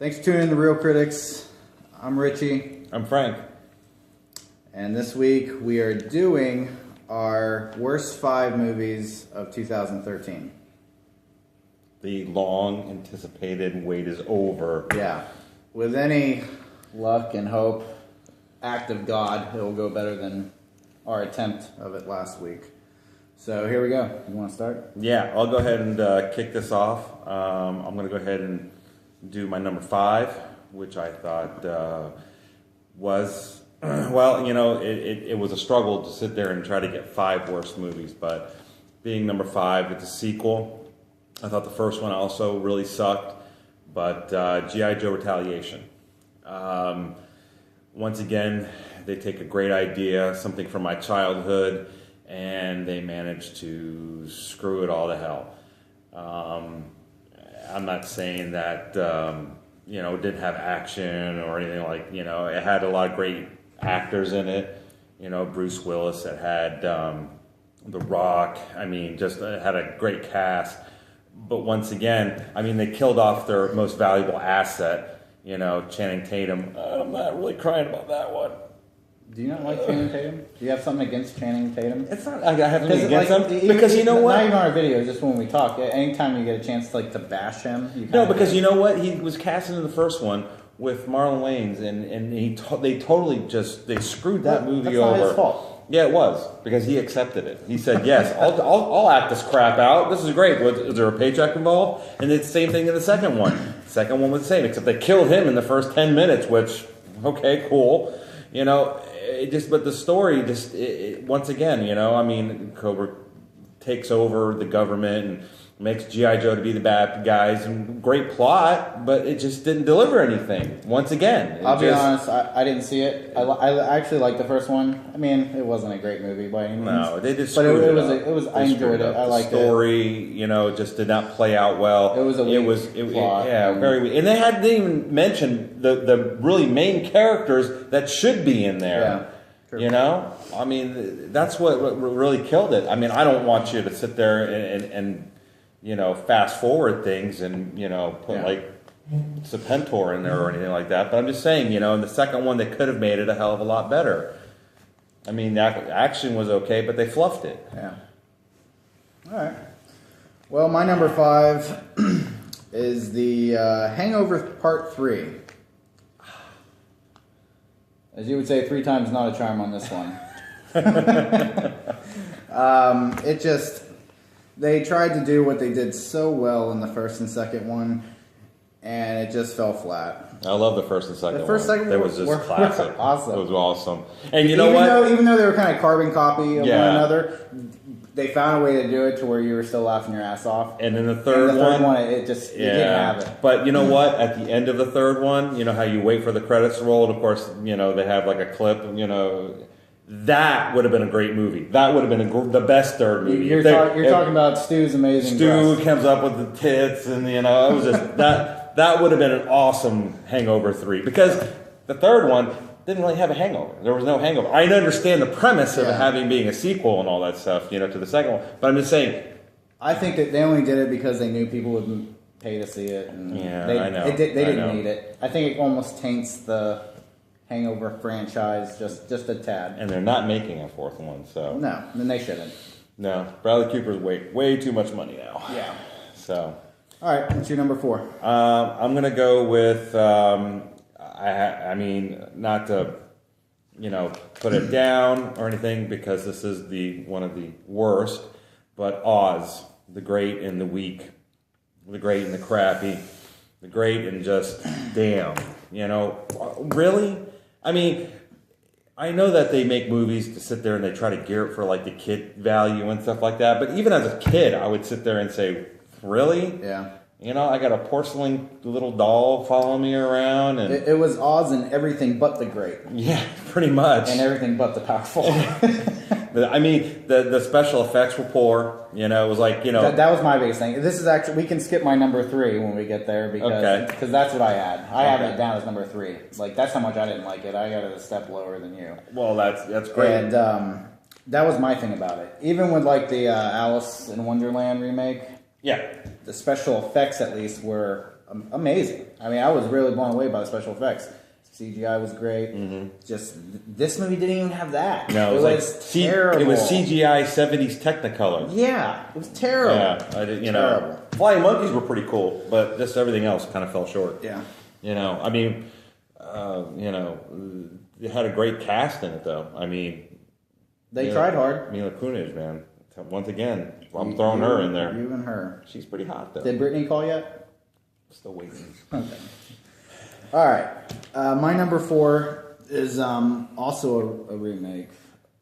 Thanks for tuning in to Real Critics. I'm Richie. I'm Frank. And this week we are doing our worst 5 movies of 2013. The long anticipated wait is over. Yeah. With any luck and hope, act of God, it will go better than our attempt of it last week. So here we go. You want to start? Yeah, I'll go ahead and kick this off. I'm going to go ahead and do my number 5, which I thought was, well, you know, it was a struggle to sit there and try to get 5 worst movies, but being number 5, it's a sequel. I thought the first one also really sucked, but G.I. Joe Retaliation. Once again, they take a great idea, something from my childhood, and they managed to screw it all to hell. I'm not saying that, you know, it didn't have action or anything like, you know, it had a lot of great actors in it. You know, Bruce Willis, it had The Rock. I mean, just had a great cast. But once again, I mean, they killed off their most valuable asset, you know, Channing Tatum. I'm not really crying about that one. Do you not like Channing Tatum? Do you have something against Channing Tatum? It's not. I have something against him because you know what? Not even on our videos, just when we talk. Anytime you get a chance to bash him, no, because you know what? He was casted in the first one with Marlon Wayans, and they totally they screwed that movie over. That's not his fault. Yeah, it was because he accepted it. He said, "Yes, I'll act this crap out. This is great." Was there a paycheck involved? And it's the same thing in the second one. The second one was the same, except they killed him in the first 10 minutes. Which, okay, cool. You know. But the story once again, you know, I mean, Cobra takes over the government and makes G.I. Joe to be the bad guys, and great plot, but it just didn't deliver anything. Once again, I'll be honest, I didn't see it. I actually liked the first one. I mean, it wasn't a great movie by any means. No, they just but screwed it was. I enjoyed it. I liked it. The story, you know, just did not play out well. It was a weak plot. Yeah, very weak. And they didn't even mention the really main characters that should be in there. Yeah. You know, I mean, that's what really killed it. I mean, I don't want you to sit there and you know, fast forward things and, you know, put like Serpentor in there or anything like that. But I'm just saying, you know, in the second one, they could have made it a hell of a lot better. I mean, the action was okay, but they fluffed it. Yeah. All right. Well, my number 5 is the Hangover Part 3. As you would say, 3 times not a charm on this one. They tried to do what they did so well in the first and second one, and it just fell flat. I love the first and second one. The first and second one were was just classic. Awesome. It was awesome. And you know what? Even though they were kind of carbon copy of one another, they found a way to do it to where you were still laughing your ass off. And in the third one, it didn't have it. But you know what? At the end of the third one, you know how you wait for the credits to roll, and of course, you know, they have like a clip, you know. That would have been a great movie. That would have been the best third movie. You're talking about Stu's amazing Stu breasts. comes up with the tits, and you know, it was just that would have been an awesome Hangover 3, because the third one didn't really have a hangover. There was no hangover. I understand the premise of it being a sequel and all that stuff, you know, to the second one. But I'm just saying, I think that they only did it because they knew people would pay to see it. And I know. They didn't need it. I think it almost taints the Hangover franchise just a tad. And they're not making a 4th one, so no, then they shouldn't. No, Bradley Cooper's way too much money now. Yeah. So, all right, what's your number 4? I'm gonna go with. I mean, not to, you know, put it down or anything, because this is one of the worst, but Oz, the great and the weak, the great and the crappy, the great and just damn, you know, really? I mean, I know that they make movies to sit there and they try to gear it for like the kid value and stuff like that, but even as a kid, I would sit there and say, really? Yeah. You know, I got a porcelain little doll following me around, and it was Oz and everything but the great. Yeah, pretty much. And everything but the powerful. I mean, the special effects were poor. You know, it was like, you know, that was my biggest thing. This is actually, we can skip my number 3 when we get there, because that's what I had. I have it down as number 3. Like, that's how much I didn't like it. I got it a step lower than you. Well, that's great. And that was my thing about it. Even with like the Alice in Wonderland remake. Yeah. The special effects, at least, were amazing. I mean, I was really blown away by the special effects. CGI was great. Just this movie didn't even have that. No, it was terrible. It was CGI 70s Technicolor. Yeah, it was terrible. Yeah, I did, Terrible. Flying monkeys were pretty cool, but just everything else kind of fell short. Yeah. I mean, it had a great cast in it, though. I mean, They tried hard. Mila Kunis, man. Once again, I'm throwing her in there. You and her. She's pretty hot, though. Did Brittany call yet? Still waiting. Okay. All right. My number 4 is also a remake.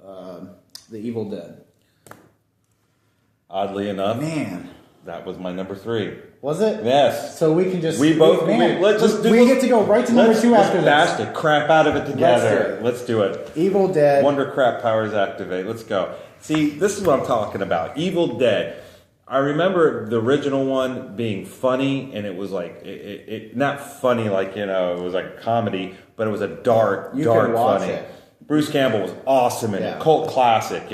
The Evil Dead. Oddly enough, Man. that was my number 3. Was it? Yes. So we can just... We both... let's just do... We get to go right to number 2 after this. Let's bash the crap out of it together. Let's do it. Evil Dead. Wonder crap powers activate. Let's go. See, this is what I'm talking about. Evil Dead. I remember the original one being funny, and it was like it not funny like it was like a comedy, but it was a dark You could watch funny. it. Bruce Campbell was awesome in it, cult classic,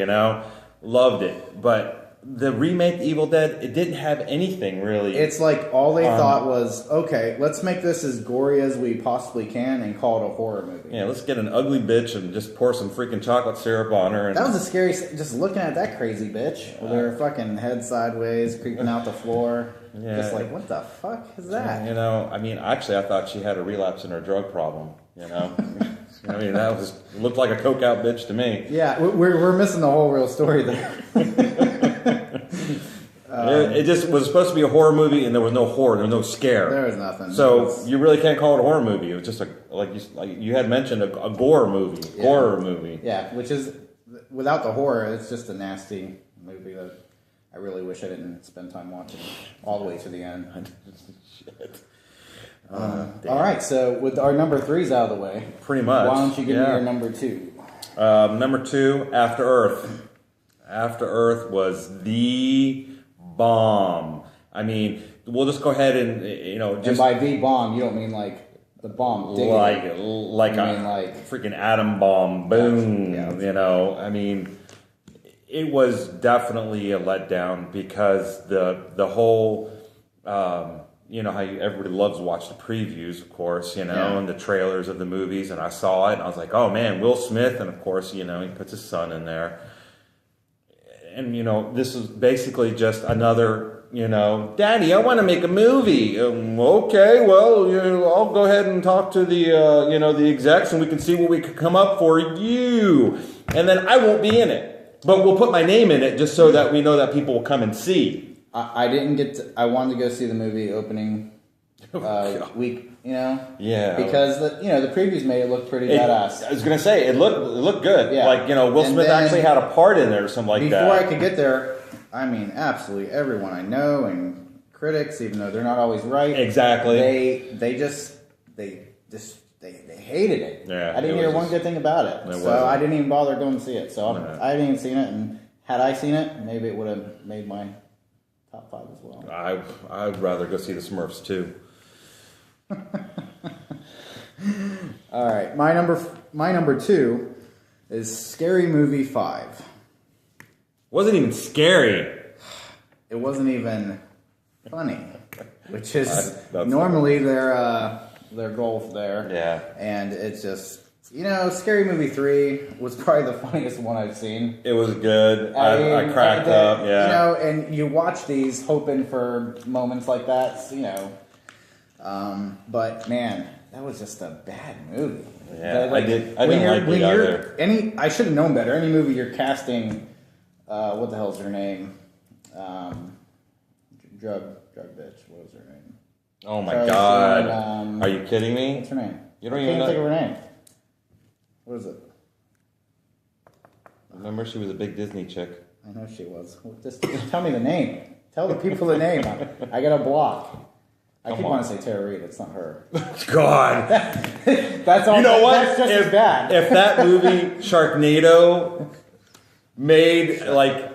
loved it. But the remake Evil Dead, it didn't have anything really. It's like all they thought was, okay, let's make this as gory as we possibly can and call it a horror movie. Yeah, let's get an ugly bitch and just pour some freaking chocolate syrup on her. And that was a scary, just looking at that crazy bitch with her fucking head sideways, creeping out the floor. Yeah. Just like, what the fuck is that? I mean, actually, I thought she had a relapse in her drug problem. I mean, looked like a coke out bitch to me. Yeah, we're missing the whole real story there. It just was supposed to be a horror movie, and there was no horror, there was no scare. There was nothing. So you really can't call it a horror movie. It was just like you had mentioned a gore movie, horror movie. Yeah, which is without the horror, it's just a nasty movie that I really wish I didn't spend time watching all the way to the end. Shit. All right, so with our number 3s out of the way, pretty much. Why don't you give me your number 2? Number 2, After Earth. After Earth was the bomb. I mean, we'll just go ahead and just and by the bomb, you don't mean like the bomb, like you a mean like freaking atom bomb, boom. Yeah. I mean, it was definitely a letdown because the whole. How everybody loves to watch the previews, of course, and the trailers of the movies. And I saw it, and I was like, oh, man, Will Smith. And, of course, he puts his son in there. And, this is basically just another, Daddy, I want to make a movie. Okay, well, I'll go ahead and talk to the, the execs, and we can see what we could come up for you. And then I won't be in it. But we'll put my name in it just so that we know that people will come and see. I didn't get to, I wanted to go see the movie opening week, Yeah. because the previews made it look pretty badass. I was going to say, it looked good. Yeah. Like, Will Smith actually had a part in there or something like that. Before I could get there, I mean, absolutely everyone I know and critics, even though they're not always right. Exactly. They hated it. Yeah, I didn't hear one good thing about it. So I didn't even bother going to see it. So I hadn't even seen it, and had I seen it, maybe it would have made my top 5 as well. I'd rather go see the Smurfs too. All right, my number 2 is Scary Movie 5. Wasn't even scary. It wasn't even funny, which is that's normally their goal there. Yeah, and it's just. Scary Movie 3 was probably the funniest one I've seen. it was good. I cracked up. Yeah, and you watch these hoping for moments like that. But man, that was just a bad movie. Yeah, I didn't like it either. I should have known better. Any movie you're casting, what the hell's her name? Drug bitch. What was her name? Oh my Charlize God! Theron, Are you kidding me? What's her name? You don't I even can't know. think of her name. What is it? Remember, she was a big Disney chick. I know she was. Just tell me the name. Tell the people the name. I got a block. I keep wanting to say Tara Reid. It's not her. God. That's all. You know what? That's just as bad. If that movie Sharknado made like.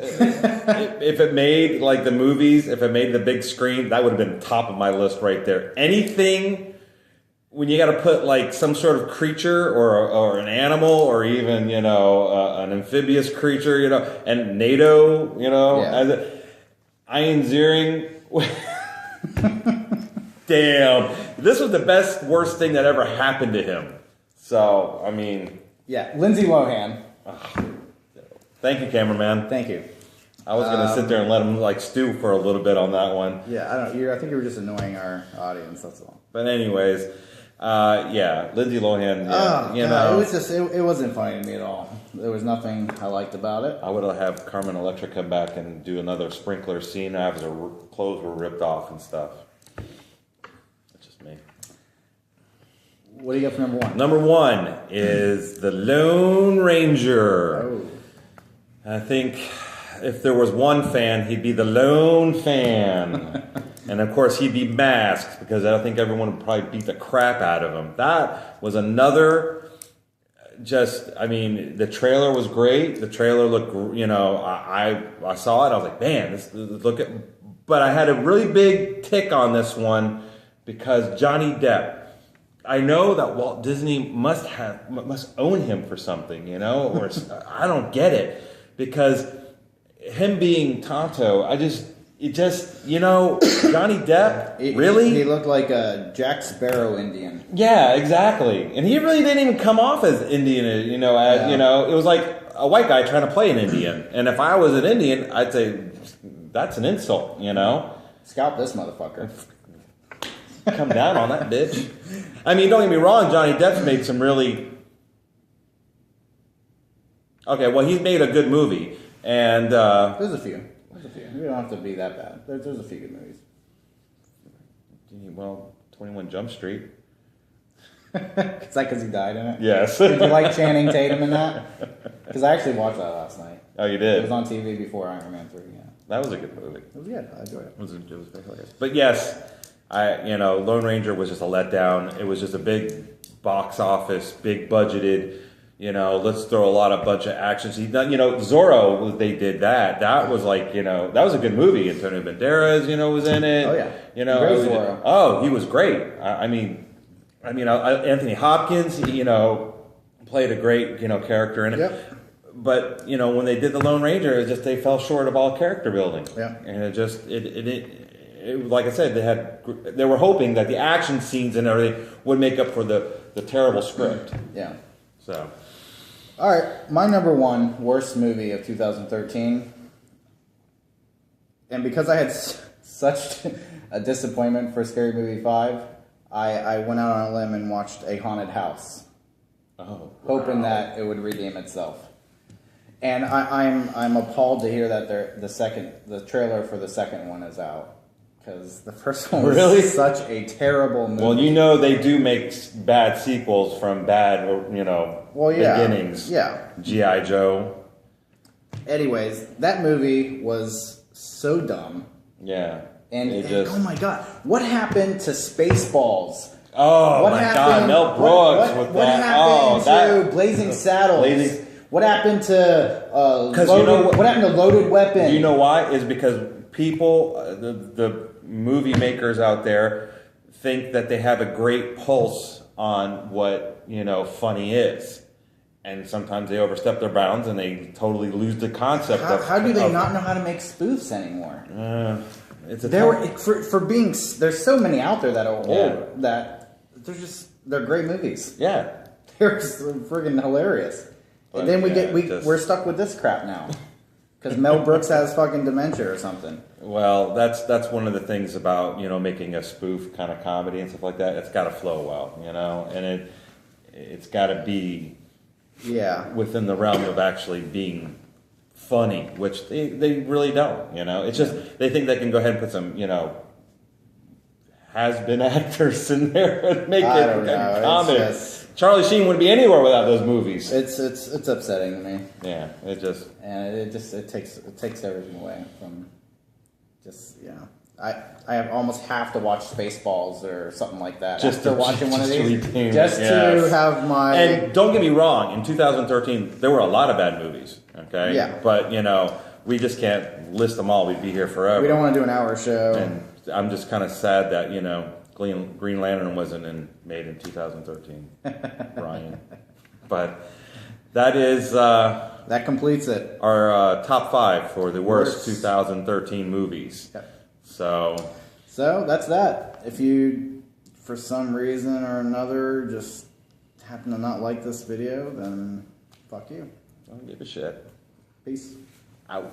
If it made like the movies, if it made the big screen, that would have been top of my list right there. Anything when you got to put like some sort of creature or an animal or even an amphibious creature, and NATO, Yeah. as Ian Ziering. damn, this was the best, worst thing that ever happened to him. So, I mean... Yeah, Lindsay Lohan. Thank you, cameraman. Thank you. I was going to sit there and let him, like, stew for a little bit on that one. Yeah, I think you were just annoying our audience, that's all. But anyways, yeah, Lindsay Lohan, yeah, you know. It was just, it wasn't funny to me at all. There was nothing I liked about it. I would have had Carmen Electra come back and do another sprinkler scene after her clothes were ripped off and stuff. That's just me. What do you got for number one? Number one is The Lone Ranger. Oh. I think if there was one fan, he'd be the lone fan. And of course, he'd be masked because I think everyone would probably beat the crap out of him. That was another... I mean, the trailer was great. The trailer looked, you know, I saw it. I was like, man, look at. But I had a really big tick on this one because Johnny Depp. I know that Walt Disney must own him for something, you know, or I don't get it because him being Tonto, you know, Johnny Depp, really? He looked like a Jack Sparrow Indian. Yeah, exactly. And he really didn't even come off as Indian, you know, you know, it was like a white guy trying to play an Indian. And if I was an Indian, I'd say, that's an insult, you know? Scalp this motherfucker. Come down on that bitch. I mean, don't get me wrong, Johnny Depp's made some really... Okay, well, he's made a good movie. And, There's a few. We don't have to be that bad. There's a few good movies. Well, 21 Jump Street. Is that because he died in it? Yes. Did you like Channing Tatum in that? Because I actually watched that last night. Oh, you did? It was on TV before Iron Man 3, yeah. That was a good movie. It was good. I enjoyed it. It was very hilarious. But yes, Lone Ranger was just a letdown. It was just a big box office, big budgeted, you know, let's throw a lot of bunch of action scenes. You know, Zorro, they did that. That was like, you know, that was a good movie. Antonio Banderas, you know, was in it. Oh, yeah. You know, Great Zorro. Oh, he was great. I mean, Anthony Hopkins, you know, played a great, you know, character in it. Yep. But, you know, when they did The Lone Ranger, it just, they fell short of all character building. Yeah. And it just, like I said, they were hoping that the action scenes and everything would make up for the terrible script. Yeah. So. All right, my number one worst movie of 2013, and because I had such a disappointment for Scary Movie 5, I went out on a limb and watched A Haunted House, hoping that it would redeem itself. And I'm appalled to hear that the trailer for the second one is out. Because the first one was really such a terrible movie. Well, you know they do make bad sequels from bad, you know, beginnings. Yeah. G.I. Joe. Anyways, that movie was so dumb. Yeah. And oh my god, what happened to Spaceballs? Oh what my happened, god, Mel Brooks with what that. happened to Blazing Saddles? What happened to what happened to Loaded Weapon? Do you know why? Is because people, the movie makers out there, think that they have a great pulse on what, you know, funny is. And sometimes they overstep their bounds and they totally lose the concept of... How do they not know how to make spoofs anymore? For being... There's so many out there that are old that they're great movies. Yeah. They're friggin' hilarious. But, and then we're stuck with this crap now. Because Mel Brooks has fucking dementia or something. Well, that's one of the things about, you know, making a spoof kind of comedy and stuff like that. It's got to flow well, you know, and it's got to be within the realm of actually being funny, which they really don't, you know. It's just they think they can go ahead and put some, you know, has-been actors in there and make it comedy. Charlie Sheen wouldn't be anywhere without those movies. It's upsetting to me. Yeah, it takes everything away from I have almost have to watch Spaceballs or something like that just after watching one of these to have my. And don't get me wrong, in 2013 there were a lot of bad movies. Okay, yeah, but you know we just can't list them all. We'd be here forever. We don't want to do an hour show. And I'm just kind of sad that, you know, Green Lantern wasn't made in 2013, Ryan. But that is... that completes it. Our top 5 for the worst 2013 movies. Yep. So... So that's that. If you, for some reason or another, just happen to not like this video, then fuck you. Don't give a shit. Peace. Out.